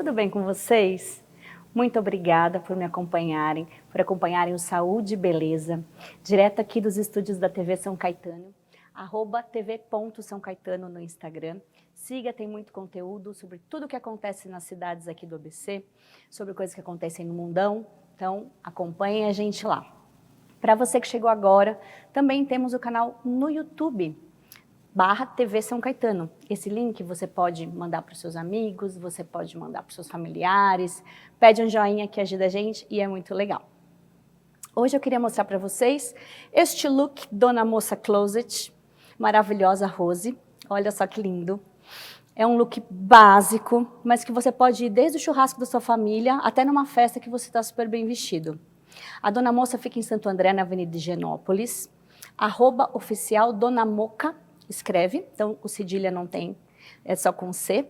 tudo bem com vocês? Muito obrigada por me acompanharem, por acompanharem o Saúde e Beleza, direto aqui dos estúdios da TV São Caetano, @tv.sãocaetano no Instagram. Siga, tem muito conteúdo sobre tudo o que acontece nas cidades aqui do ABC, sobre coisas que acontecem no mundão, então acompanhem a gente lá. Para você que chegou agora, também temos o canal no YouTube, /TV São Caetano. Esse link você pode mandar para os seus amigos, você pode mandar para os seus familiares, pede um joinha que ajuda a gente e é muito legal. Hoje eu queria mostrar para vocês este look Dona Moça Closet, maravilhosa Rose, olha só que lindo. É um look básico, mas que você pode ir desde o churrasco da sua família até numa festa que você está super bem vestido. A Dona Moça fica em Santo André, na Avenida Higienópolis, @oficial Dona Moca, escreve, então o cedilha não tem, é só com C.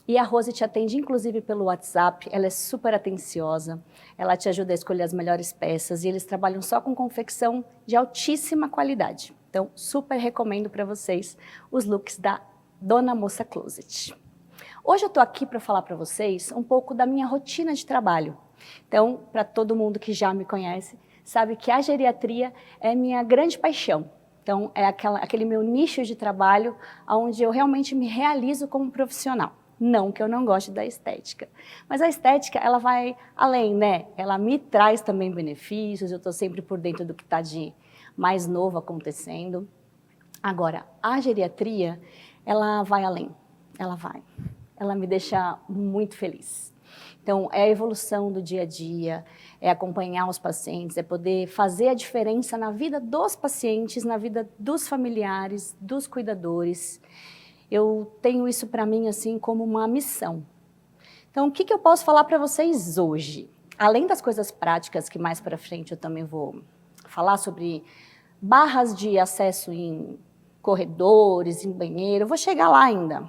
E a Rose te atende inclusive pelo WhatsApp, ela é super atenciosa, ela te ajuda a escolher as melhores peças e eles trabalham só com confecção de altíssima qualidade. Então, super recomendo para vocês os looks da Dona Moça Closet. Hoje eu estou aqui para falar para vocês um pouco da minha rotina de trabalho. Então, para todo mundo que já me conhece, sabe que a geriatria é minha grande paixão. Então, é aquele meu nicho de trabalho onde eu realmente me realizo como profissional. Não que eu não goste da estética, mas a estética, ela vai além, né? Ela me traz também benefícios, eu estou sempre por dentro do que está de mais novo acontecendo. Agora, a geriatria, ela vai além, ela me deixa muito feliz. Então, é a evolução do dia a dia, é acompanhar os pacientes, é poder fazer a diferença na vida dos pacientes, na vida dos familiares, dos cuidadores. Eu tenho isso para mim assim como uma missão. Então, o que eu posso falar para vocês hoje? Além das coisas práticas, que mais para frente eu também vou falar sobre barras de acesso em corredores, em banheiro, eu vou chegar lá ainda.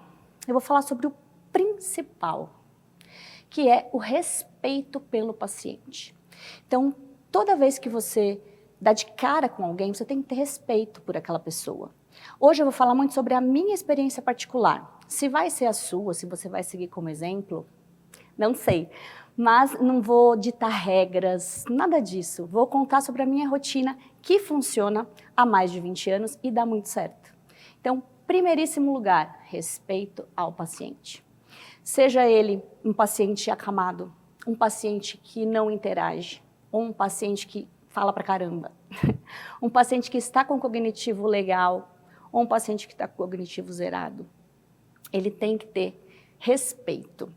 Eu vou falar sobre o principal, que é o respeito pelo paciente. Então, toda vez que você dá de cara com alguém, você tem que ter respeito por aquela pessoa. Hoje eu vou falar muito sobre a minha experiência particular. Se vai ser a sua, se você vai seguir como exemplo, não sei. Mas não vou ditar regras, nada disso. Vou contar sobre a minha rotina que funciona há mais de 20 anos e dá muito certo. Então, primeiríssimo lugar, respeito ao paciente. Seja ele um paciente acamado, um paciente que não interage, ou um paciente que fala pra caramba, um paciente que está com cognitivo legal, ou um paciente que está com cognitivo zerado. Ele tem que ter respeito.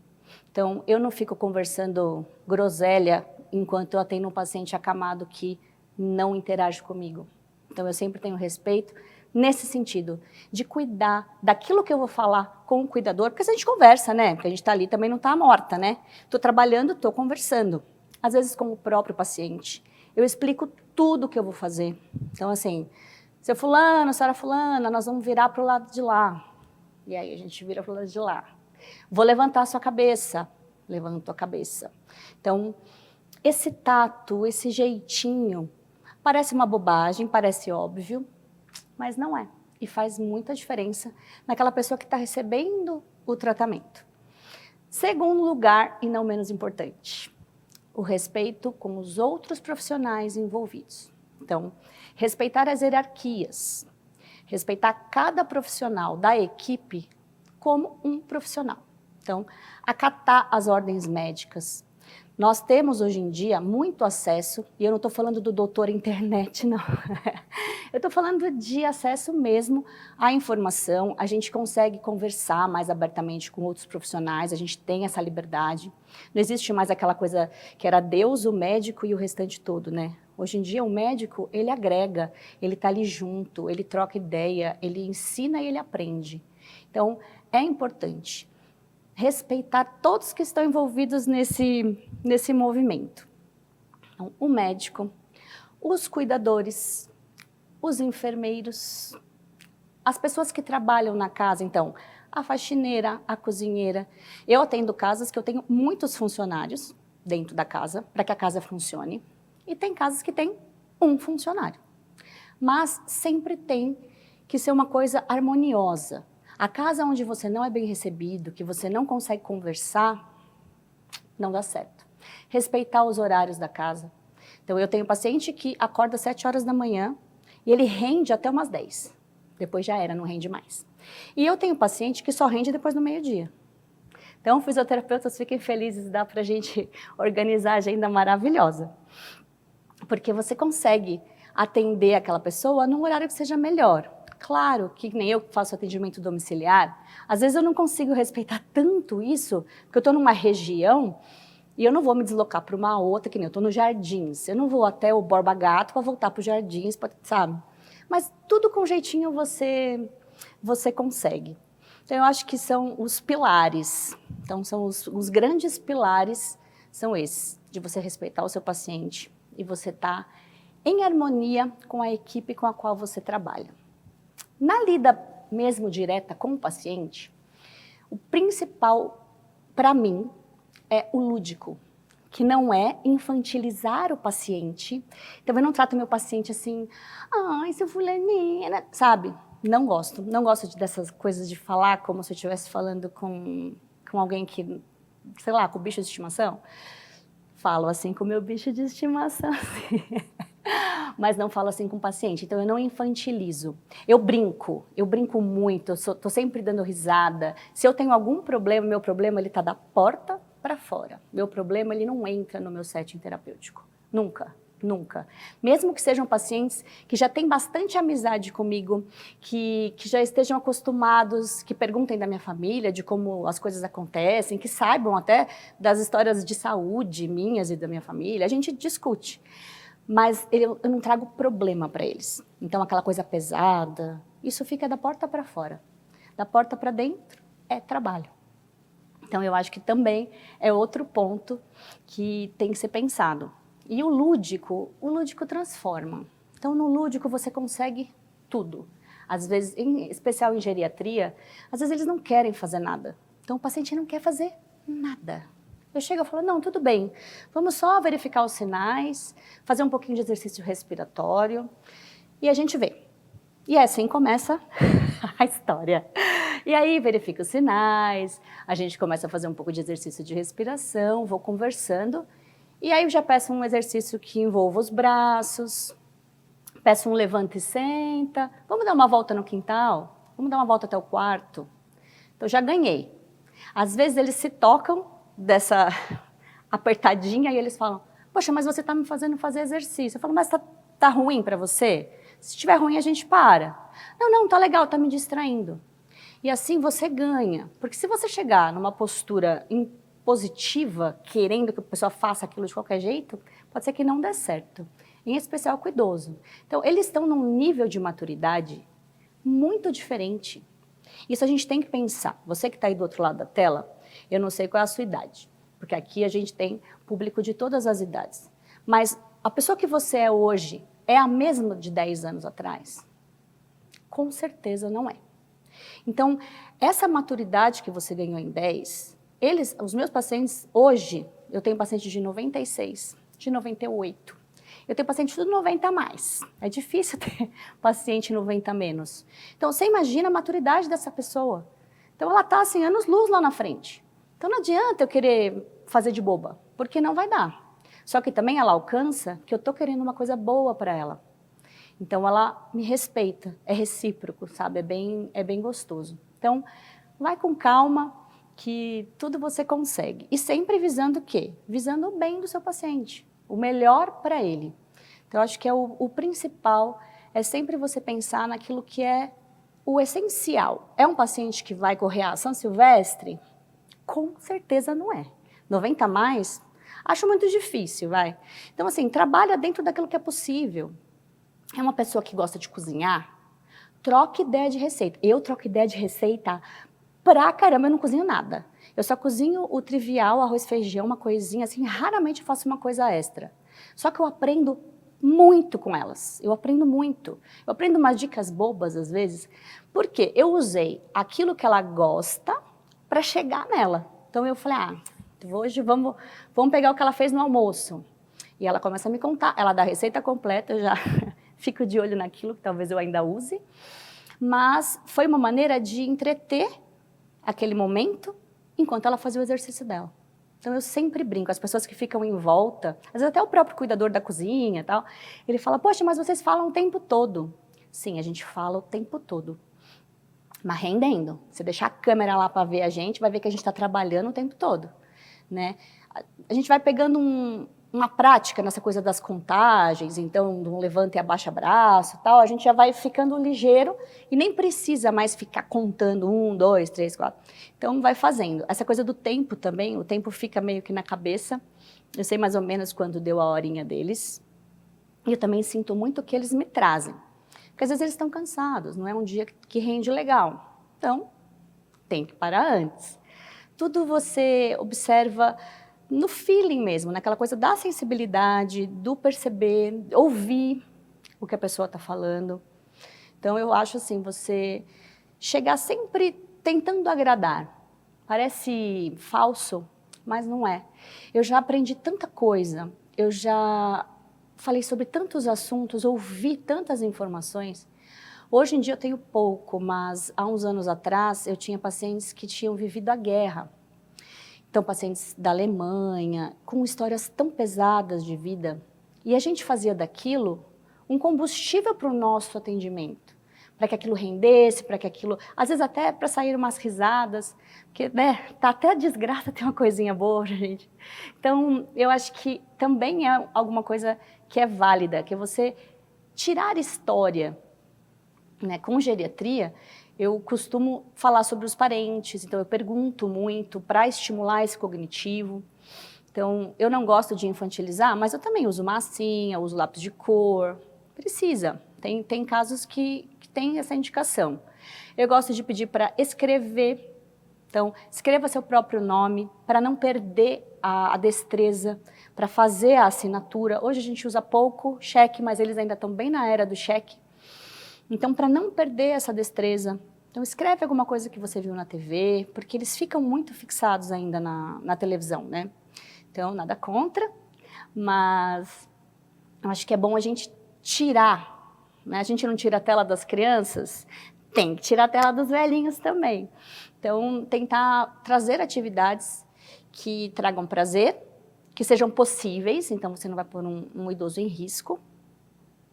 Então, eu não fico conversando groselha enquanto eu atendo um paciente acamado que não interage comigo. Então, eu sempre tenho respeito nesse sentido, de cuidar daquilo que eu vou falar com o cuidador, porque a gente conversa, né? Porque a gente está ali também não está morta, né? Estou trabalhando, estou conversando. Às vezes com o próprio paciente. Eu explico tudo o que eu vou fazer. Então, assim, seu fulano, senhora fulana, nós vamos virar para o lado de lá. E aí a gente vira para o lado de lá. Vou levantar a sua cabeça. Levanto a cabeça. Então, esse tato, esse jeitinho, parece uma bobagem, parece óbvio, mas não é. E faz muita diferença naquela pessoa que está recebendo o tratamento. Segundo lugar, e não menos importante, o respeito com os outros profissionais envolvidos. Então, respeitar as hierarquias, respeitar cada profissional da equipe como um profissional. Então, acatar as ordens médicas. Nós temos hoje em dia muito acesso, e eu não estou falando do doutor internet, não. Eu estou falando de acesso mesmo à informação, a gente consegue conversar mais abertamente com outros profissionais, a gente tem essa liberdade. Não existe mais aquela coisa que era Deus, o médico e o restante todo, né? Hoje em dia o médico, ele agrega, ele está ali junto, ele troca ideia, ele ensina e ele aprende. Então, é importante respeitar todos que estão envolvidos nesse movimento. Então, o médico, os cuidadores, os enfermeiros, as pessoas que trabalham na casa, então, a faxineira, a cozinheira. Eu atendo casas que eu tenho muitos funcionários dentro da casa, para que a casa funcione, e tem casas que tem um funcionário. Mas sempre tem que ser uma coisa harmoniosa. A casa onde você não é bem recebido, que você não consegue conversar, não dá certo. Respeitar os horários da casa. Então, eu tenho paciente que acorda às 7 horas da manhã e ele rende até umas 10. Depois já era, não rende mais. E eu tenho paciente que só rende depois do meio-dia. Então, fisioterapeutas, fiquem felizes, dá para a gente organizar a agenda maravilhosa. Porque você consegue atender aquela pessoa num horário que seja melhor. Claro que nem eu que faço atendimento domiciliar, às vezes eu não consigo respeitar tanto isso, porque eu estou numa região e eu não vou me deslocar para uma outra, que nem eu estou no Jardins. Eu não vou até o Borba Gato para voltar para o Jardins, sabe? Mas tudo com jeitinho você consegue. Então, eu acho que são os pilares. Então, são os grandes pilares, são esses, de você respeitar o seu paciente e você estar em harmonia com a equipe com a qual você trabalha. Na lida mesmo direta com o paciente, o principal, para mim, é o lúdico, que não é infantilizar o paciente. Então, eu não trato meu paciente assim, ai, seu fulaninha, sabe? Não gosto dessas coisas de falar como se eu estivesse falando com alguém que, sei lá, com bicho de estimação. Falo assim com o meu bicho de estimação, mas não falo assim com o paciente. Então, eu não infantilizo. Eu brinco muito, estou sempre dando risada. Se eu tenho algum problema, meu problema ele está da porta para fora. Meu problema ele não entra no meu setting terapêutico. Nunca. Nunca. Mesmo que sejam pacientes que já têm bastante amizade comigo, que já estejam acostumados, que perguntem da minha família, de como as coisas acontecem, que saibam até das histórias de saúde minhas e da minha família, a gente discute. Mas eu não trago problema para eles. Então, aquela coisa pesada, isso fica da porta para fora. Da porta para dentro é trabalho. Então, eu acho que também é outro ponto que tem que ser pensado. E o lúdico transforma. Então, no lúdico você consegue tudo. Às vezes, em especial em geriatria, às vezes eles não querem fazer nada. Então, o paciente não quer fazer nada. Eu chego e falo, não, tudo bem, vamos só verificar os sinais, fazer um pouquinho de exercício respiratório e a gente vê. E assim começa a história. E aí verifica os sinais, a gente começa a fazer um pouco de exercício de respiração, vou conversando. E aí eu já peço um exercício que envolva os braços, peço um levanta e senta, vamos dar uma volta no quintal, vamos dar uma volta até o quarto. Então já ganhei. Às vezes eles se tocam dessa apertadinha e eles falam, poxa, mas você está me fazendo fazer exercício. Eu falo, mas tá ruim para você? Se estiver ruim a gente para. Não, tá legal, tá me distraindo. E assim você ganha, porque se você chegar numa postura positiva, querendo que a pessoa faça aquilo de qualquer jeito, pode ser que não dê certo, em especial com o idoso. Então, eles estão num nível de maturidade muito diferente. Isso a gente tem que pensar. Você que está aí do outro lado da tela, eu não sei qual é a sua idade, porque aqui a gente tem público de todas as idades. Mas a pessoa que você é hoje é a mesma de 10 anos atrás? Com certeza não é. Então, essa maturidade que você ganhou em 10, os meus pacientes, hoje, eu tenho paciente de 96, de 98. Eu tenho paciente de 90 a mais. É difícil ter paciente 90 a menos. Então, você imagina a maturidade dessa pessoa. Então, ela está, assim, anos-luz lá na frente. Então, não adianta eu querer fazer de boba, porque não vai dar. Só que também ela alcança que eu estou querendo uma coisa boa para ela. Então, ela me respeita, é recíproco, sabe? É bem gostoso. Então, vai com calma, que tudo você consegue. E sempre visando o quê? Visando o bem do seu paciente, o melhor para ele. Então, eu acho que o principal é sempre você pensar naquilo que é o essencial. É um paciente que vai correr a São Silvestre? Com certeza não é. 90 a mais? Acho muito difícil, vai. Então, assim, trabalha dentro daquilo que é possível. É uma pessoa que gosta de cozinhar? Troque ideia de receita. Eu troco ideia de receita pra caramba, eu não cozinho nada. Eu só cozinho o trivial, arroz, feijão, uma coisinha assim, raramente faço uma coisa extra. Só que eu aprendo muito com elas, eu aprendo muito. Eu aprendo umas dicas bobas às vezes, porque eu usei aquilo que ela gosta para chegar nela. Então eu falei, hoje vamos pegar o que ela fez no almoço. E ela começa a me contar, ela dá a receita completa, eu já fico de olho naquilo que talvez eu ainda use. Mas foi uma maneira de entreter aquele momento enquanto ela fazia o exercício dela. Então eu sempre brinco, as pessoas que ficam em volta, às vezes até o próprio cuidador da cozinha e tal, ele fala, poxa, mas vocês falam o tempo todo. Sim, a gente fala o tempo todo, mas rendendo. Você deixar a câmera lá para ver a gente, vai ver que a gente está trabalhando o tempo todo, né? A gente vai pegando uma prática nessa coisa das contagens, então, do levanta e abaixa braço e tal, a gente já vai ficando ligeiro e nem precisa mais ficar contando 1, 2, 3, 4. Então, vai fazendo. Essa coisa do tempo também, o tempo fica meio que na cabeça. Eu sei mais ou menos quando deu a horinha deles. E eu também sinto muito o que eles me trazem. Porque às vezes eles estão cansados, não é um dia que rende legal. Então, tem que parar antes. Tudo você observa no feeling mesmo, naquela coisa da sensibilidade, do perceber, ouvir o que a pessoa está falando. Então, eu acho assim, você chegar sempre tentando agradar. Parece falso, mas não é. Eu já aprendi tanta coisa, eu já falei sobre tantos assuntos, ouvi tantas informações. Hoje em dia eu tenho pouco, mas há uns anos atrás eu tinha pacientes que tinham vivido a guerra. Então, pacientes da Alemanha, com histórias tão pesadas de vida. E a gente fazia daquilo um combustível para o nosso atendimento. Para que aquilo rendesse, para que aquilo... Às vezes até para sair umas risadas. Porque, né, tá até a desgraça tem uma coisinha boa, gente. Então, eu acho que também é alguma coisa que é válida, que é você tirar história, né, com geriatria. Eu costumo falar sobre os parentes, então eu pergunto muito para estimular esse cognitivo. Então, eu não gosto de infantilizar, mas eu também uso massinha, uso lápis de cor. Precisa. Tem casos que tem essa indicação. Eu gosto de pedir para escrever. Então, escreva seu próprio nome para não perder a destreza, para fazer a assinatura. Hoje a gente usa pouco cheque, mas eles ainda estão bem na era do cheque. Então, para não perder essa destreza, então escreve alguma coisa que você viu na TV, porque eles ficam muito fixados ainda na televisão, né? Então, nada contra, mas eu acho que é bom a gente tirar, né? A gente não tira a tela das crianças, tem que tirar a tela dos velhinhos também. Então, tentar trazer atividades que tragam prazer, que sejam possíveis, então você não vai pôr um idoso em risco.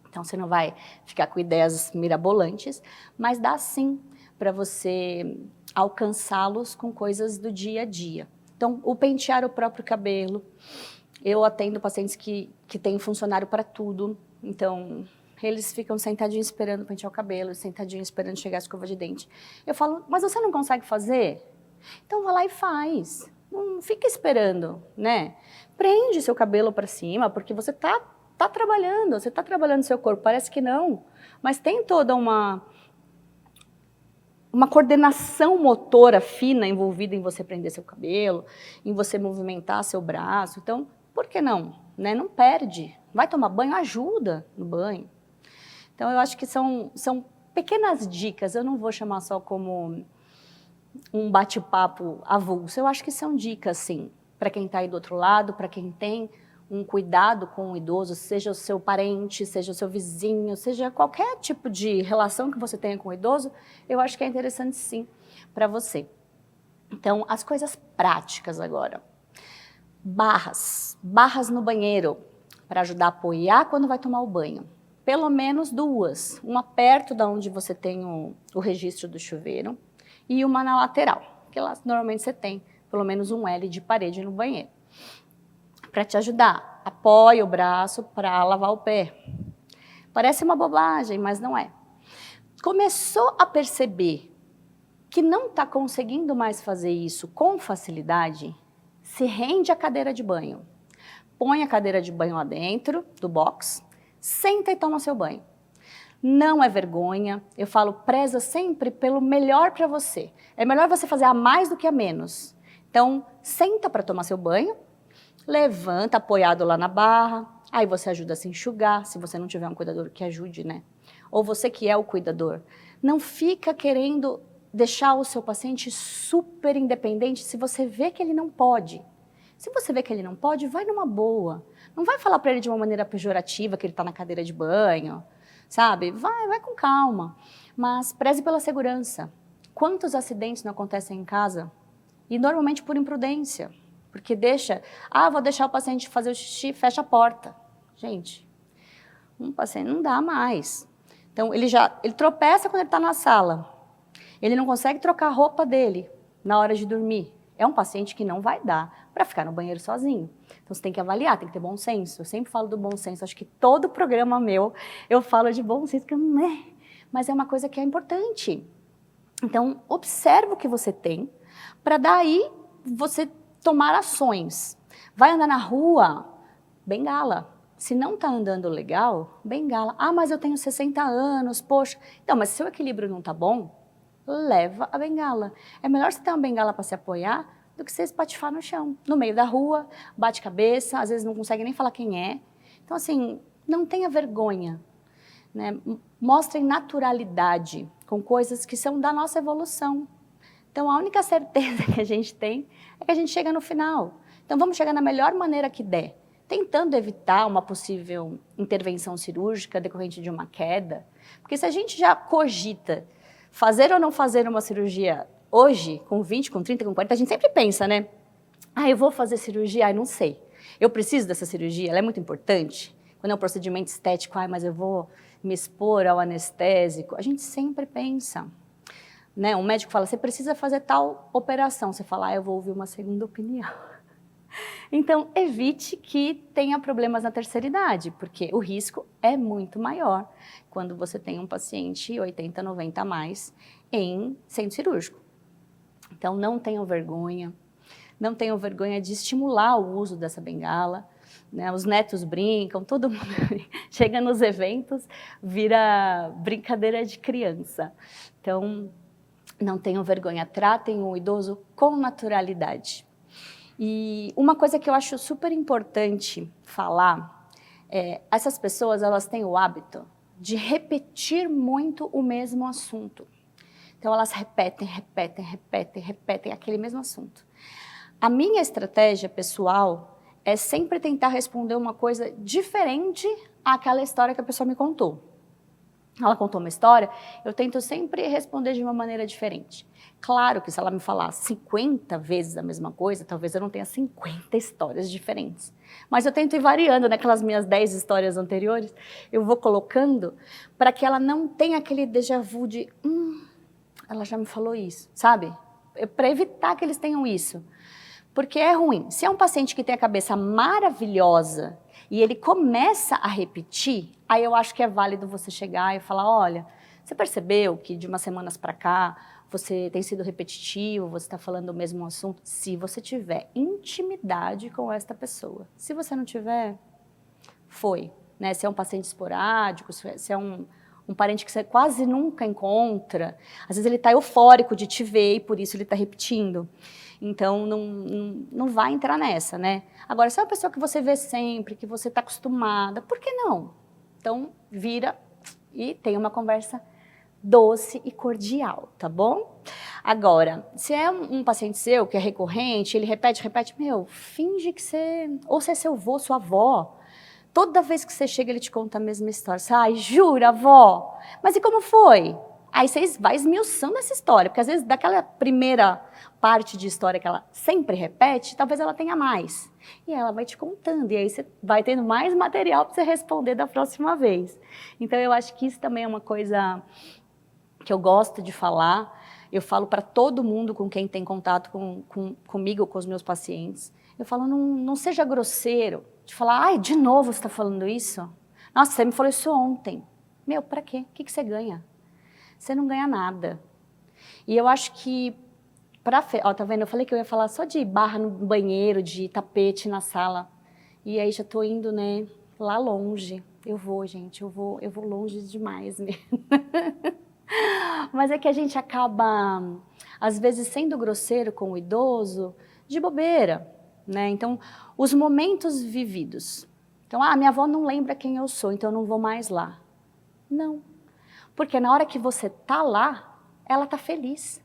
Então, você não vai ficar com ideias mirabolantes, mas dá sim para você alcançá-los com coisas do dia a dia. Então, o pentear o próprio cabelo. Eu atendo pacientes que têm funcionário para tudo. Então, eles ficam sentadinhos esperando pentear o cabelo, sentadinhos esperando chegar a escova de dente. Eu falo, mas você não consegue fazer? Então, vai lá e faz. Não fica esperando, né? Prende seu cabelo para cima, porque você está trabalhando, você está trabalhando seu corpo, parece que não, mas tem toda uma coordenação motora fina envolvida em você prender seu cabelo, em você movimentar seu braço, então, por que não? Né? Não perde, vai tomar banho, ajuda no banho. Então, eu acho que são pequenas dicas, eu não vou chamar só como um bate-papo avulso, eu acho que são dicas, sim, para quem está aí do outro lado, para quem tem um cuidado com o idoso, seja o seu parente, seja o seu vizinho, seja qualquer tipo de relação que você tenha com o idoso, eu acho que é interessante sim para você. Então, as coisas práticas agora. Barras no banheiro, para ajudar a apoiar quando vai tomar o banho. Pelo menos 2, uma perto da onde você tem o registro do chuveiro e uma na lateral, que lá normalmente você tem pelo menos um L de parede no banheiro. Para te ajudar, apoia o braço para lavar o pé. Parece uma bobagem, mas não é. Começou a perceber que não está conseguindo mais fazer isso com facilidade, se rende à cadeira de banho. Põe a cadeira de banho lá dentro do box, senta e toma seu banho. Não é vergonha, eu falo, preza sempre pelo melhor para você. É melhor você fazer a mais do que a menos. Então, senta para tomar seu banho, levanta apoiado lá na barra, aí você ajuda a se enxugar, se você não tiver um cuidador que ajude, né? Ou você que é o cuidador. Não fica querendo deixar o seu paciente super independente se você vê que ele não pode. Se você vê que ele não pode, vai numa boa. Não vai falar para ele de uma maneira pejorativa que ele está na cadeira de banho, sabe? Vai com calma. Mas preze pela segurança. Quantos acidentes não acontecem em casa? E normalmente por imprudência. Porque vou deixar o paciente fazer o xixi, fecha a porta. Gente, um paciente não dá mais. Então, ele tropeça quando ele está na sala. Ele não consegue trocar a roupa dele na hora de dormir. É um paciente que não vai dar para ficar no banheiro sozinho. Então, você tem que avaliar, tem que ter bom senso. Eu sempre falo do bom senso. Acho que todo programa meu, eu falo de bom senso, que não é. Mas é uma coisa que é importante. Então, observa o que você tem, para daí você tomar ações. Vai andar na rua, bengala. Se não está andando legal, bengala. Ah, mas eu tenho 60 anos, poxa. Então, mas se seu equilíbrio não está bom, leva a bengala. É melhor você ter uma bengala para se apoiar do que você espatifar no chão, no meio da rua, bate cabeça, às vezes não consegue nem falar quem é. Então, assim, não tenha vergonha, né? Mostrem naturalidade com coisas que são da nossa evolução. Então, a única certeza que a gente tem é que a gente chega no final. Então, vamos chegar na melhor maneira que der, tentando evitar uma possível intervenção cirúrgica decorrente de uma queda. Porque se a gente já cogita fazer ou não fazer uma cirurgia hoje, com 20, com 30, com 40, a gente sempre pensa, né? Ah, eu vou fazer cirurgia? Não sei. Eu preciso dessa cirurgia? Ela é muito importante? Quando é um procedimento estético, mas eu vou me expor ao anestésico. A gente sempre pensa. Né? Um médico fala, você precisa fazer tal operação. Você fala, eu vou ouvir uma segunda opinião. Então, evite que tenha problemas na terceira idade, porque o risco é muito maior quando você tem um paciente 80, 90 a mais em centro cirúrgico. Então, não tenham vergonha de estimular o uso dessa bengala, né? Os netos brincam, todo mundo chega nos eventos, vira brincadeira de criança. Então, não tenham vergonha, tratem o idoso com naturalidade. E uma coisa que eu acho super importante falar, essas pessoas, elas têm o hábito de repetir muito o mesmo assunto. Então, elas repetem aquele mesmo assunto. A minha estratégia pessoal é sempre tentar responder uma coisa diferente àquela história que a pessoa me contou. Ela contou uma história, eu tento sempre responder de uma maneira diferente. Claro que se ela me falar 50 vezes a mesma coisa, talvez eu não tenha 50 histórias diferentes. Mas eu tento ir variando naquelas minhas 10 histórias anteriores, eu vou colocando para que ela não tenha aquele déjà vu de ela já me falou isso, sabe? Para evitar que eles tenham isso. Porque é ruim. Se é um paciente que tem a cabeça maravilhosa e ele começa a repetir, aí eu acho que é válido você chegar e falar, olha, você percebeu que de umas semanas para cá você tem sido repetitivo, você está falando o mesmo assunto? Se você tiver intimidade com esta pessoa. Se você não tiver, foi. Né? Se é um paciente esporádico, se é um parente que você quase nunca encontra, às vezes ele está eufórico de te ver e por isso ele está repetindo. Então, não vai entrar nessa, né? Agora, se é uma pessoa que você vê sempre, que você está acostumada, por que não? Então, vira e tem uma conversa doce e cordial, tá bom? Agora, se é um paciente seu que é recorrente, ele repete, finge que você... Ou se é seu avô, sua avó, toda vez que você chega, ele te conta a mesma história. Você, ai, jura, avó? Mas e como foi? Aí você vai esmiuçando essa história, porque às vezes daquela primeira parte de história que ela sempre repete, talvez ela tenha mais. E ela vai te contando, e aí você vai tendo mais material para você responder da próxima vez. Então eu acho que isso também é uma coisa que eu gosto de falar. Eu falo para todo mundo com quem tem contato comigo, com os meus pacientes. Eu falo, não seja grosseiro de falar, ai, de novo você está falando isso? Nossa, você me falou isso ontem. Meu, para quê? O que você ganha? Você não ganha nada. E eu acho que, tá vendo? Eu falei que eu ia falar só de barra no banheiro, de tapete na sala. E aí já tô indo, né, lá longe. Eu vou, gente, eu vou longe demais mesmo. Mas é que a gente acaba, às vezes, sendo grosseiro com o idoso de bobeira, né? Então, os momentos vividos. Então, minha avó não lembra quem eu sou, então eu não vou mais lá. Não. Porque na hora que você tá lá, ela tá feliz.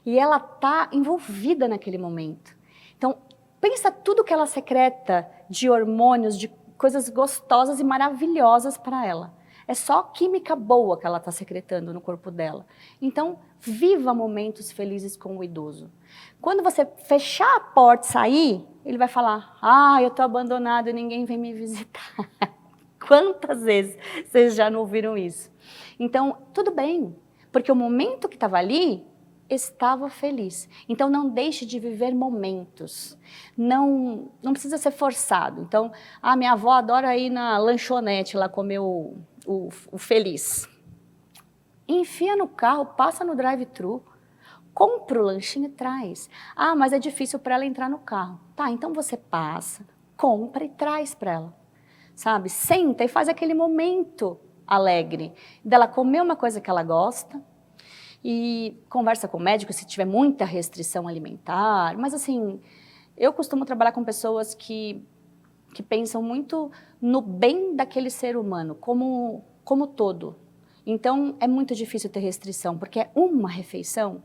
E ela tá envolvida naquele momento. Então, pensa tudo que ela secreta de hormônios, de coisas gostosas e maravilhosas para ela. É só química boa que ela está secretando no corpo dela. Então, viva momentos felizes com o idoso. Quando você fechar a porta e sair, ele vai falar, eu estou abandonado e ninguém vem me visitar. Quantas vezes vocês já não ouviram isso? Então, tudo bem, porque o momento que estava ali, estava feliz. Então, não deixe de viver momentos. Não precisa ser forçado. Então, minha avó adora ir na lanchonete lá comer o feliz. Enfia no carro, passa no drive-thru, compra o lanchinho e traz. Mas é difícil para ela entrar no carro. Tá, então você passa, compra e traz para ela. Sabe? Senta e faz aquele momento alegre dela comer uma coisa que ela gosta, e conversa com o médico se tiver muita restrição alimentar, mas assim, eu costumo trabalhar com pessoas que pensam muito no bem daquele ser humano, como todo. Então, é muito difícil ter restrição, porque é uma refeição,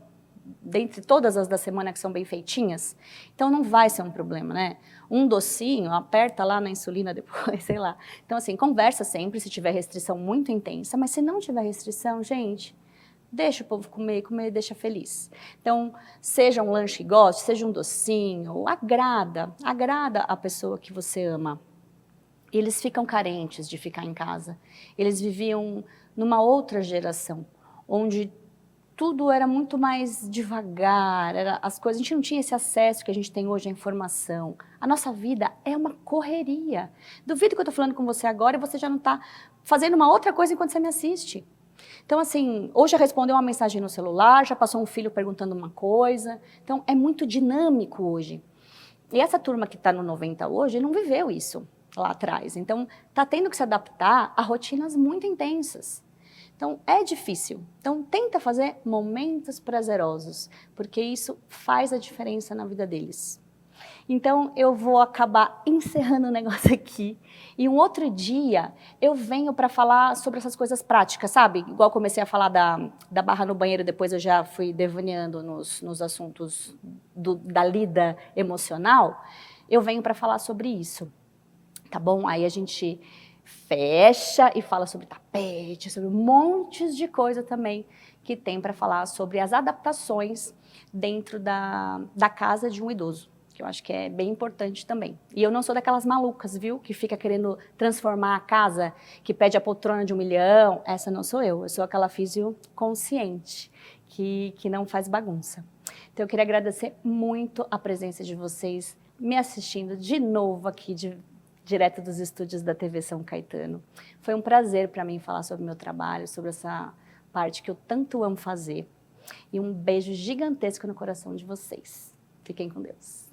dentre todas as da semana que são bem feitinhas, então não vai ser um problema, né? Um docinho, aperta lá na insulina depois, sei lá. Então, assim, conversa sempre se tiver restrição muito intensa, mas se não tiver restrição, gente, deixa o povo comer deixa feliz. Então, seja um lanche que goste, seja um docinho, agrada a pessoa que você ama. Eles ficam carentes de ficar em casa. Eles viviam numa outra geração, onde tudo era muito mais devagar, as coisas, a gente não tinha esse acesso que a gente tem hoje à informação. A nossa vida é uma correria. Duvido que eu estou falando com você agora e você já não está fazendo uma outra coisa enquanto você me assiste. Então, assim, hoje respondeu uma mensagem no celular, já passou um filho perguntando uma coisa. Então, é muito dinâmico hoje. E essa turma que está no 90 hoje não viveu isso lá atrás. Então, está tendo que se adaptar a rotinas muito intensas. Então, é difícil. Então, tenta fazer momentos prazerosos, porque isso faz a diferença na vida deles. Então, eu vou acabar encerrando o negócio aqui. E um outro dia, eu venho para falar sobre essas coisas práticas, sabe? Igual comecei a falar da barra no banheiro, depois eu já fui devaneando nos assuntos da lida emocional. Eu venho para falar sobre isso, tá bom? Aí a gente fecha e fala sobre tapete, sobre montes de coisa também que tem para falar sobre as adaptações dentro da casa de um idoso. Que eu acho que é bem importante também. E eu não sou daquelas malucas, viu? Que fica querendo transformar a casa, que pede a poltrona de 1 milhão. Essa não sou eu. Eu sou aquela físio consciente, que não faz bagunça. Então eu queria agradecer muito a presença de vocês me assistindo de novo aqui, direto dos estúdios da TV São Caetano. Foi um prazer para mim falar sobre o meu trabalho, sobre essa parte que eu tanto amo fazer. E um beijo gigantesco no coração de vocês. Fiquem com Deus.